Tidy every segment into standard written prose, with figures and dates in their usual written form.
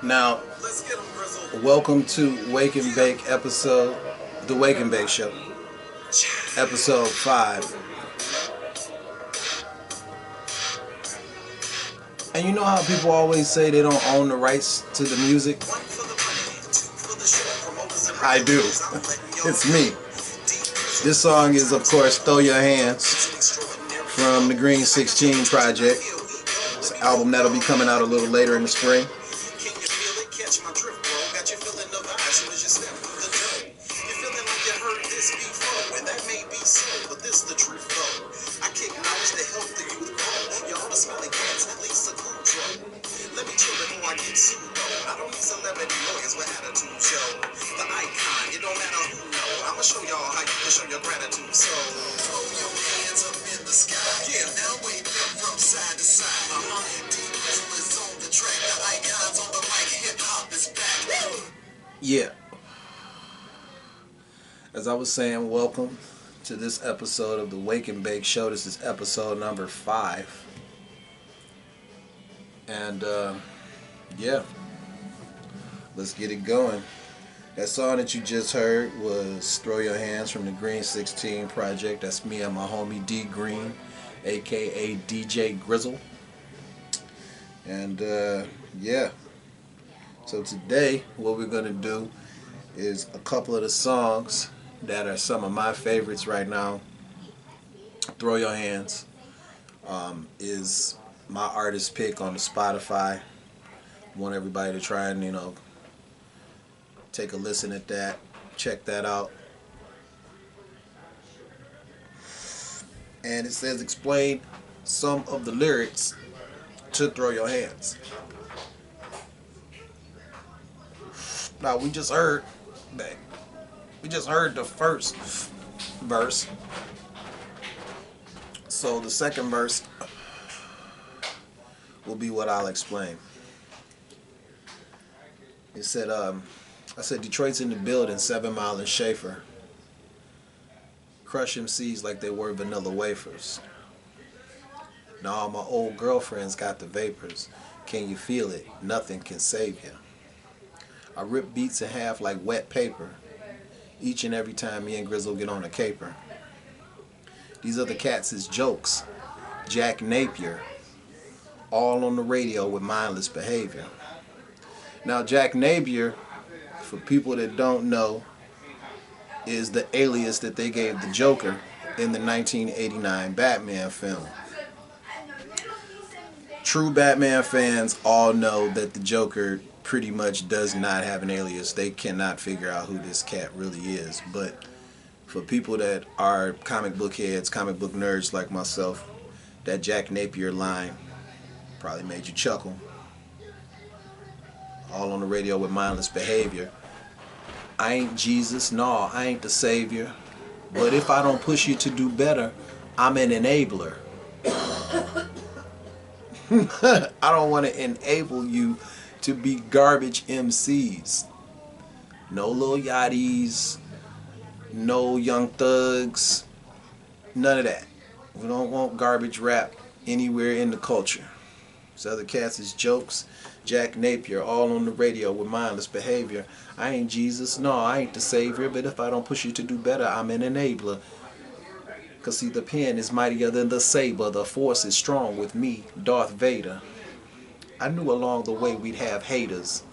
Now, welcome to Wake and Bake episode, the Wake and Bake Show, episode 5. And you know how people always say they don't own the rights to the music? I do. It's me. This song is, of course, Throw Your Hands from the Green 16 project. It's an album that'll be coming out a little later in the spring. Yeah. As I was saying, welcome to this episode of the Wake and Bake Show. This is episode number 5. And, yeah. Let's get it going. That song that you just heard was Throw Your Hands from the Green 16 project. That's me and my homie D Green, aka DJ Grizzle. And, yeah. So today, what we're going to do is a couple of the songs that are some of my favorites right now. Throw Your Hands is my artist pick on the Spotify. I want everybody to try and, take a listen at that. Check that out. And it says explain some of the lyrics to Throw Your Hands. Now we just heard the first verse. So the second verse will be what I'll explain. It said, I said Detroit's in the building, 7 Mile and Schaefer. Crush MCs like they were vanilla wafers. Now all my old girlfriends got the vapors. Can you feel it? Nothing can save you. I rip beats in half like wet paper, each and every time me and Grizzle get on a caper. These other cats is jokes, Jack Napier, all on the radio with mindless behavior. Now Jack Napier, for people that don't know, is the alias that they gave the Joker in the 1989 Batman film. True Batman fans all know that the Joker pretty much does not have an alias. They cannot figure out who this cat really is. But for people that are comic book heads, comic book nerds like myself, that Jack Napier line probably made you chuckle. All on the radio with mindless behavior. I ain't Jesus, no, I ain't the Savior. But if I don't push you to do better, I'm an enabler. I don't want to enable you to be garbage MCs. No Lil Yachty's, no Young Thugs, none of that. We don't want garbage rap anywhere in the culture. These other cats is jokes. Jack Napier, all on the radio with mindless behavior. I ain't Jesus, no, I ain't the Savior, but if I don't push you to do better, I'm an enabler. Cause see, the pen is mightier than the saber, the force is strong with me, Darth Vader. I knew along the way we'd have haters,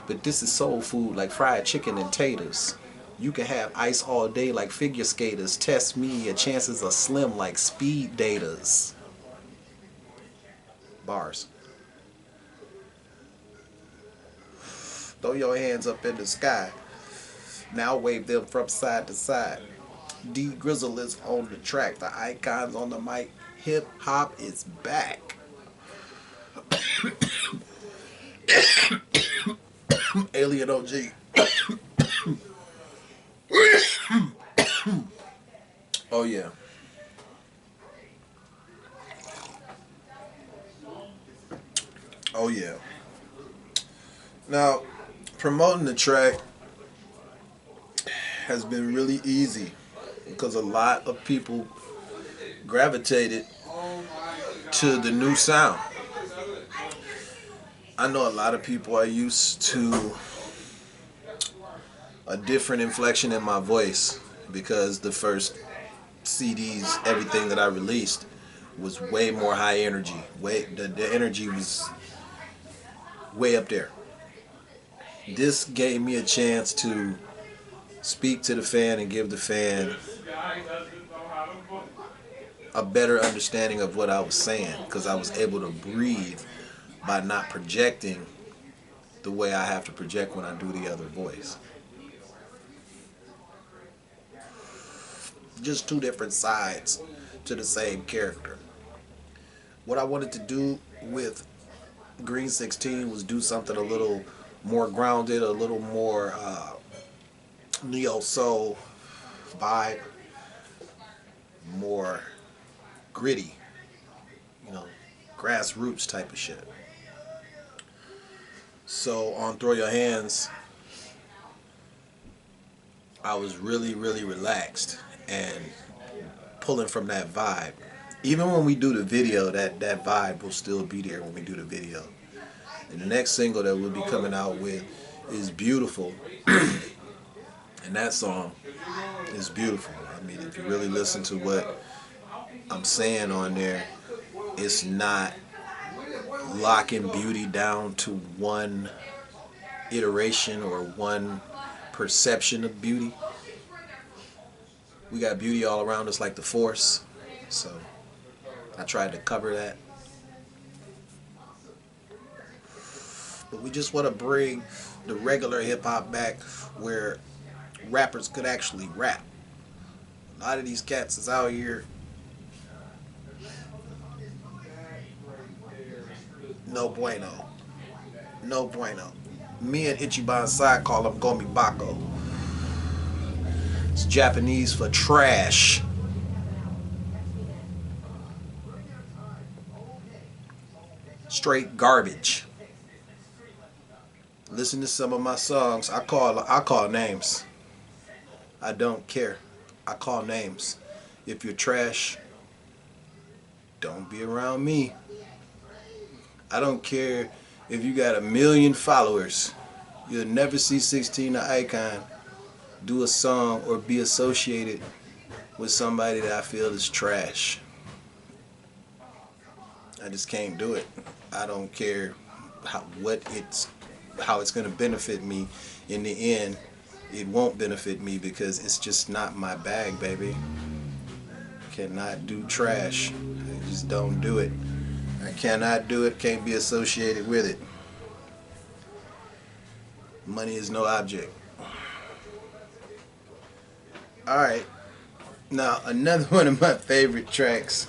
but this is soul food like fried chicken and taters. You can have ice all day like figure skaters. Test me, your chances are slim like speed daters. Bars. Throw your hands up in the sky. Now wave them from side to side. D Grizzle is on the track. The icons on the mic. Hip hop is back. Alien OG. Oh yeah. Oh yeah. Now, promoting the track has been really easy because a lot of people gravitated to the new sound. I know a lot of people are used to a different inflection in my voice because the first CDs, everything that I released was way more high energy. The energy was way up there. This gave me a chance to speak to the fan and give the fan a better understanding of what I was saying, because I was able to breathe by not projecting the way I have to project when I do the other voice. Just two different sides to the same character. What I wanted to do with Green 16 was do something a little more grounded, a little more neo soul vibe, more gritty, you know, grassroots type of shit. So on Throw Your Hands, I was really relaxed and pulling from that vibe. Even when we do the video, that vibe will still be there when we do the video. And the next single that we'll be coming out with is Beautiful. And that song is beautiful. I mean, if you really listen to what I'm saying on there, it's not locking beauty down to one iteration or one perception of beauty. We got beauty all around us like the Force, so I tried to cover that. But we just want to bring the regular hip-hop back where rappers could actually rap. A lot of these cats is out here no bueno. No bueno. Me and Ichiban Sai call him Gomi Bako. It's Japanese for trash. Straight garbage. Listen to some of my songs. I call names. I don't care. I call names. If you're trash, don't be around me. I don't care if you got 1 million followers. You'll never see 16 the Icon do a song or be associated with somebody that I feel is trash. I just can't do it. I don't care how it's going to benefit me. In the end, it won't benefit me because it's just not my bag, baby. Cannot do trash. I just don't do it. I cannot do it, can't be associated with it. Money is no object. Alright, now another one of my favorite tracks.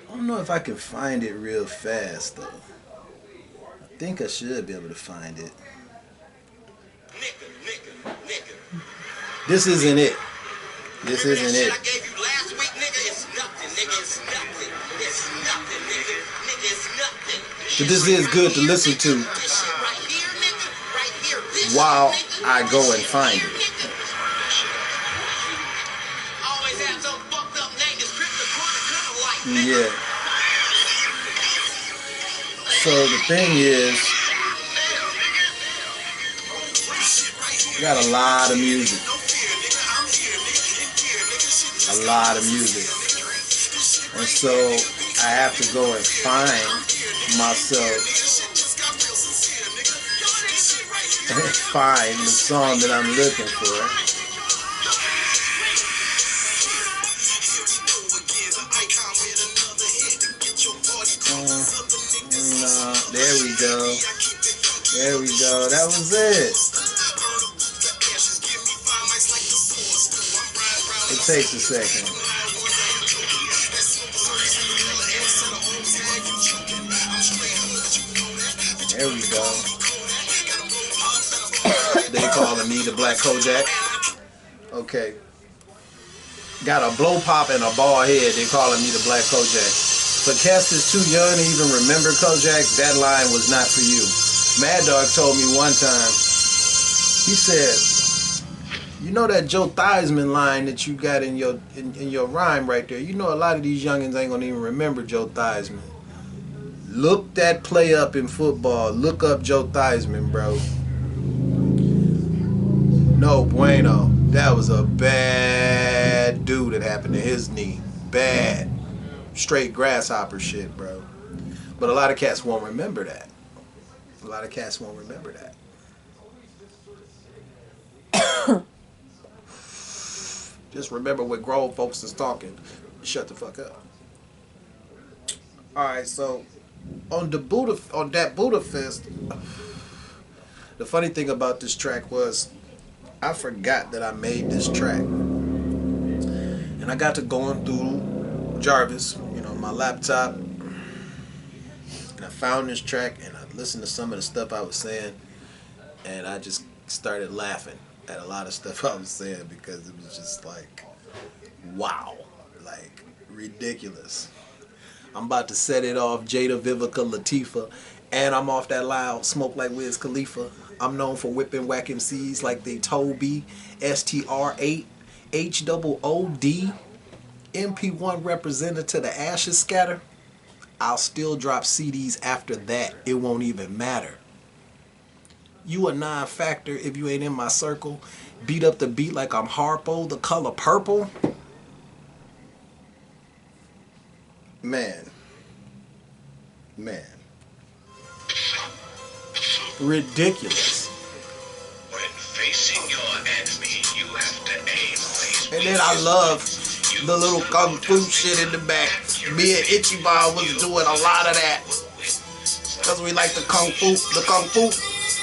I don't know if I can find it real fast though. I think I should be able to find it. This isn't it. This isn't it. But this is good to listen to while I go and find it. Yeah. So the thing is, we got a lot of music. A lot of music. And so I have to go and find myself, find the song that I'm looking for. There we go. There we go. That was it. It takes a second. There we go. They calling me the Black Kojak. Okay. Got a blow pop and a bald head. They calling me the Black Kojak. For cats that's too young to even remember Kojak, that line was not for you. Mad Dog told me one time, he said, you know that Joe Theismann line that you got in your rhyme right there? You know a lot of these youngins ain't gonna even remember Joe Theismann. Look that play up in football. Look up Joe Theismann, bro. No bueno. That was a bad dude that happened to his knee. Bad. Straight grasshopper shit, bro. But a lot of cats won't remember that. A lot of cats won't remember that. Just remember when grown folks is talking. Shut the fuck up. Alright, so on Dat Buddha Fist, the funny thing about this track was I forgot that I made this track. And I got to going through Jarvis, you know, my laptop, and I found this track and I listened to some of the stuff I was saying, and I just started laughing at a lot of stuff I was saying because it was just like, wow, like ridiculous. I'm about to set it off Jada, Vivica, Latifah, and I'm off that loud smoke like Wiz Khalifa. I'm known for whipping whack MCs like they Toby, STR8, HOOD, MP1 representative to the ashes scatter. I'll still drop CDs after that. It won't even matter. You a non-factor if you ain't in my circle. Beat up the beat like I'm Harpo, the color purple. Man. Ridiculous. When facing your enemy, you have to aim. And then I love the little kung fu shit in the back. Me and Ichiban was doing a lot of that. Because we like the kung fu.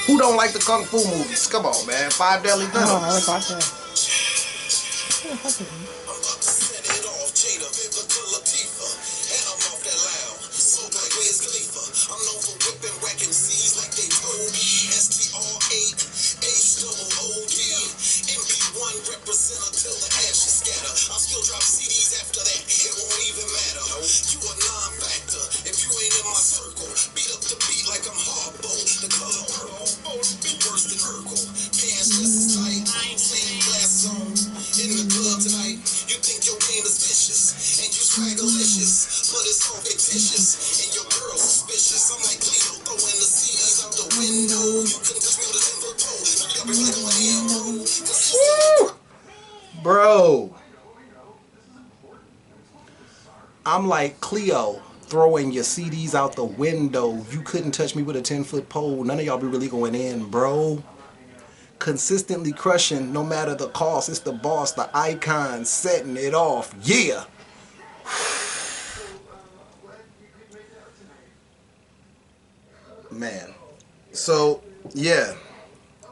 Who don't like the kung fu movies? Come on, man. Five Deadly Venoms. Oh, I would watch that. Bro, I'm like Cleo throwing your CDs out the window. You couldn't touch me with a 10-foot pole. None of y'all be really going in, bro. Consistently crushing no matter the cost. It's the boss, the icon, setting it off. Yeah. Man. So, yeah.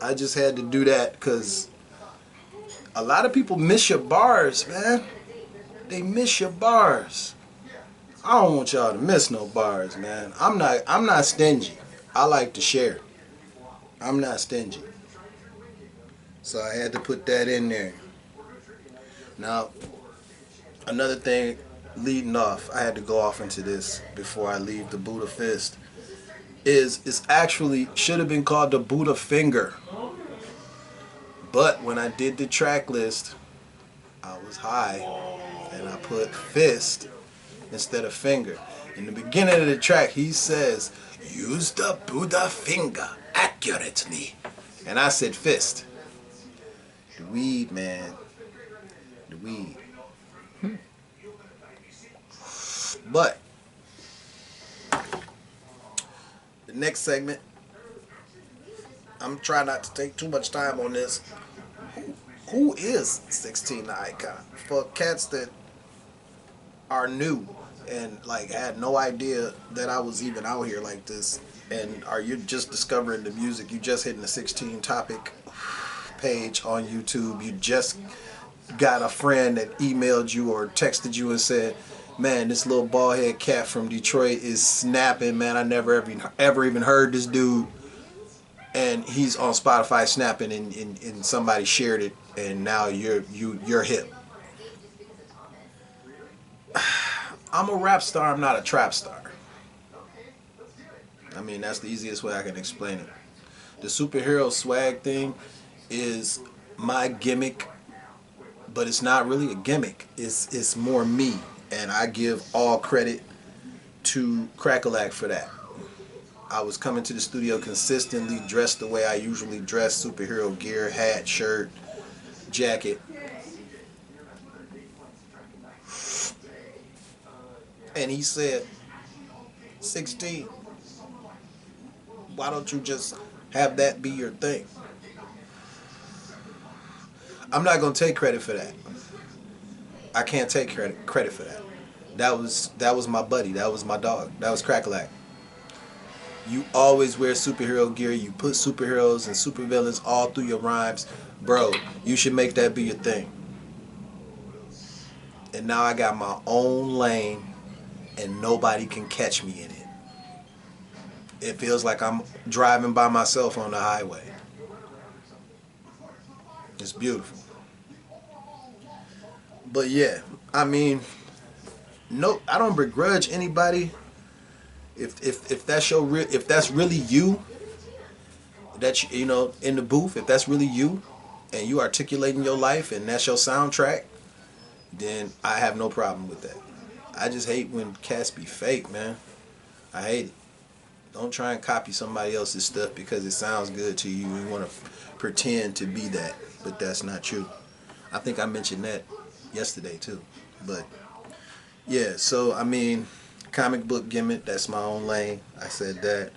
I just had to do that because a lot of people miss your bars, man. They miss your bars. I don't want y'all to miss no bars, man. I'm not stingy. I like to share. I'm not stingy. So I had to put that in there. Now, another thing leading off, I had to go off into this before I leave the Buddha Fist, is it's actually should have been called the Buddha Finger. But when I did the track list, I was high and I put fist instead of finger. In the beginning of the track, he says, use the Buddha finger accurately. And I said fist. The weed, man. The weed. But the next segment, I'm trying not to take too much time on this. Who is 16 the Icon? For cats that are new and like had no idea that I was even out here like this, and are you just discovering the music? You just hitting the 16 topic page on YouTube. You just got a friend that emailed you or texted you and said, man, this little bald head cat from Detroit is snapping, man. I never ever even heard this dude. And he's on Spotify snapping, and somebody shared it, and now you're hip. I'm a rap star. I'm not a trap star. I mean, that's the easiest way I can explain it. The superhero swag thing is my gimmick, but it's not really a gimmick. It's more me, and I give all credit to Crackalack for that. I was coming to the studio consistently, dressed the way I usually dress, superhero gear, hat, shirt, jacket. And he said, 16, why don't you just have that be your thing? I'm not going to take credit for that. I can't take credit for that. That was my buddy. That was my dog. That was Crackalack. You always wear superhero gear. You put superheroes and supervillains all through your rhymes. Bro, you should make that be your thing. And now I got my own lane and nobody can catch me in it. It feels like I'm driving by myself on the highway. It's beautiful. But yeah, I mean, no, I don't begrudge anybody. If that's if that's really you, that you know, in the booth, if that's really you, and you articulating your life, and that's your soundtrack, then I have no problem with that. I just hate when cats be fake, man. I hate it. Don't try and copy somebody else's stuff because it sounds good to you. You want to pretend to be that, but that's not you. I think I mentioned that yesterday too. But yeah, so I mean, comic book gimmick, that's my own lane. I said that.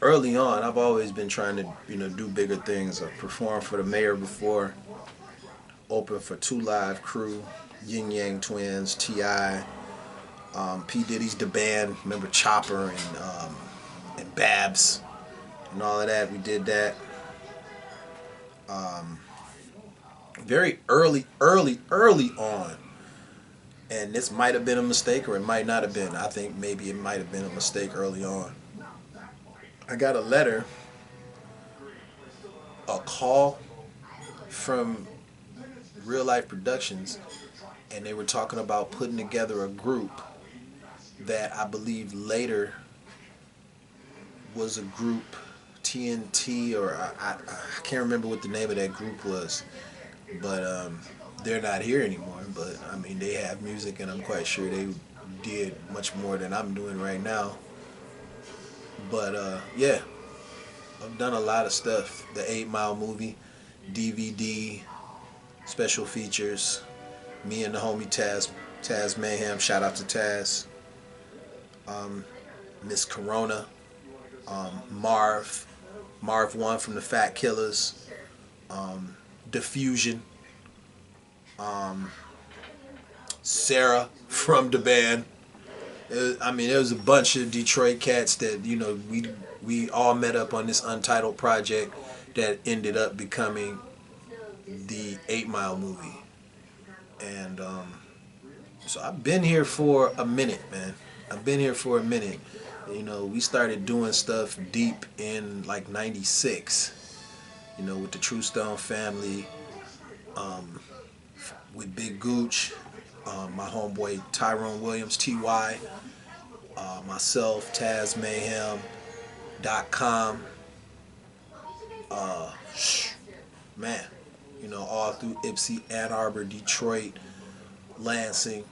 Early on, I've always been trying to, you know, do bigger things. I've performed for the mayor before, opened for 2 Live Crew, Yin Yang Twins, T.I., P. Diddy's The Band, remember Chopper and Babs and all of that. We did that. Very early on. And this might have been a mistake or it might not have been. I think maybe it might have been a mistake early on. I got a letter, a call from Real Life Productions, and they were talking about putting together a group that I believe later was a group, TNT, or I can't remember what the name of that group was, but they're not here anymore. But I mean, they have music, and I'm quite sure they did much more than I'm doing right now. But yeah, I've done a lot of stuff. The 8 Mile movie, DVD, special features, me and the homie Taz Mayhem, shout out to Taz, Miss Corona, Marv 1 from the Fat Killers, Diffusion, Sarah from the band. I mean, there was a bunch of Detroit cats that, you know, we all met up on this untitled project that ended up becoming the 8 Mile movie. And so I've been here for a minute, man. I've been here for a minute. You know, we started doing stuff deep in like '96, you know, with the True Stone family, with Big Gooch, my homeboy Tyrone Williams, T.Y., myself, Taz Mayhem.com, man, you know, all through Ypsi, Ann Arbor, Detroit, Lansing,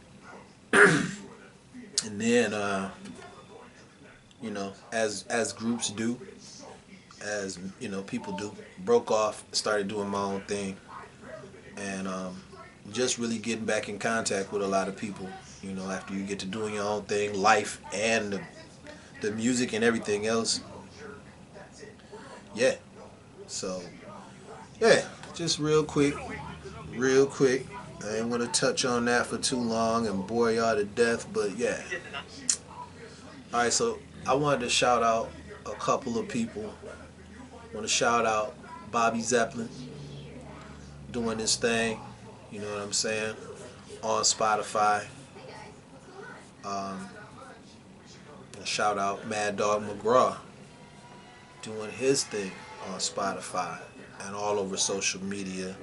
and then, you know, as groups do, as, you know, people do, broke off, started doing my own thing, and just really getting back in contact with a lot of people, you know, after you get to doing your own thing, life and the music and everything else. Yeah, so, yeah, just real quick, I ain't want to touch on that for too long and bore y'all to death, but yeah. Alright, so I wanted to shout out a couple of people. I want to shout out Bobby Zeppelin, doing this thing, you know what I'm saying, on Spotify. Shout out Mad Dog McGraw, doing his thing on Spotify and all over social media.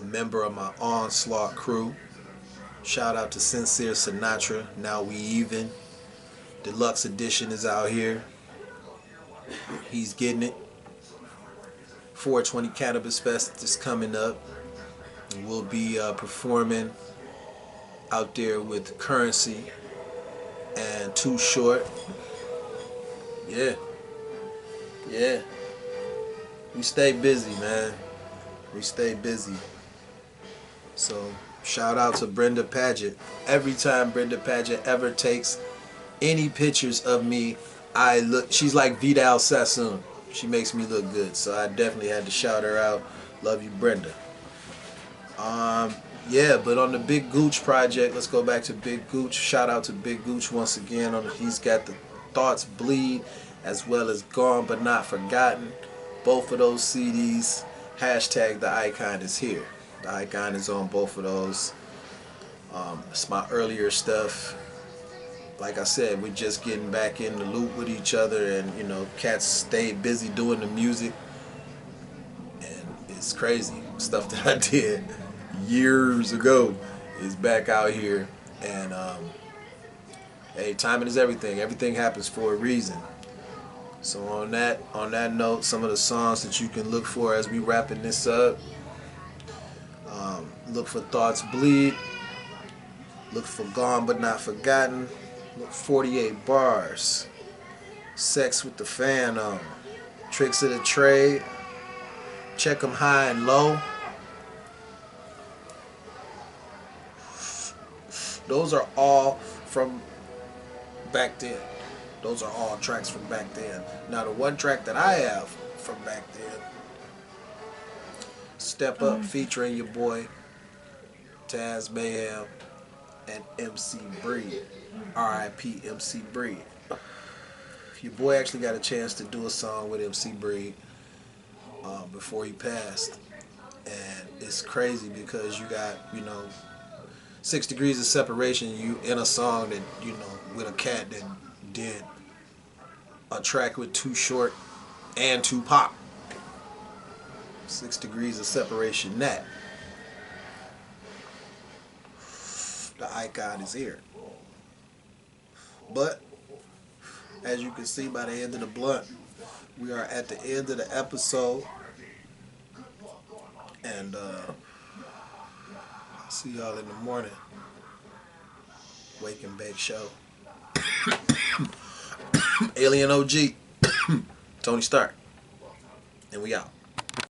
A member of my Onslaught crew. Shout out to Sincere Sinatra, Now We Even. Deluxe edition is out here. He's getting it. 420 Cannabis Fest is coming up. We'll be performing out there with Currency and Too Short. Yeah, yeah. We stay busy, man. We stay busy. So shout out to Brenda Paget. Every time Brenda Paget ever takes any pictures of me, I look. She's like Vidal Sassoon. She makes me look good. So I definitely had to shout her out. Love you, Brenda. Yeah, but on the Big Gooch project, let's go back to Big Gooch. Shout out to Big Gooch once again. He's got the Thoughts Bleed as well as Gone But Not Forgotten. Both of those CDs. Hashtag the icon is here. The icon is on both of those. It's my earlier stuff. Like I said, we're just getting back in the loop with each other, and you know, cats stayed busy doing the music, and it's crazy. Stuff that I did years ago is back out here, and hey, timing is everything. Everything happens for a reason. So on that note, some of the songs that you can look for as we wrapping this up. Look for Thoughts Bleed. Look for Gone But Not Forgotten. Look 48 Bars. Sex with the Fan on. Tricks of the Trade. Check 'em High and Low. Those are all from back then. Those are all tracks from back then. Now the one track that I have from back then, Step Up featuring your boy Taz Mayhem and MC Breed. R.I.P. MC Breed. Your boy actually got a chance to do a song with MC Breed before he passed. And it's crazy because you got, 6 degrees of separation, you in a song that, with a cat that did a track with Too Short and Tupac. 6 degrees of separation, that. The icon is here. But, as you can see by the end of the blunt, we are at the end of the episode. And, I'll see y'all in the morning. Wake and Bake Show. Alien OG. Tony Stark. And we out.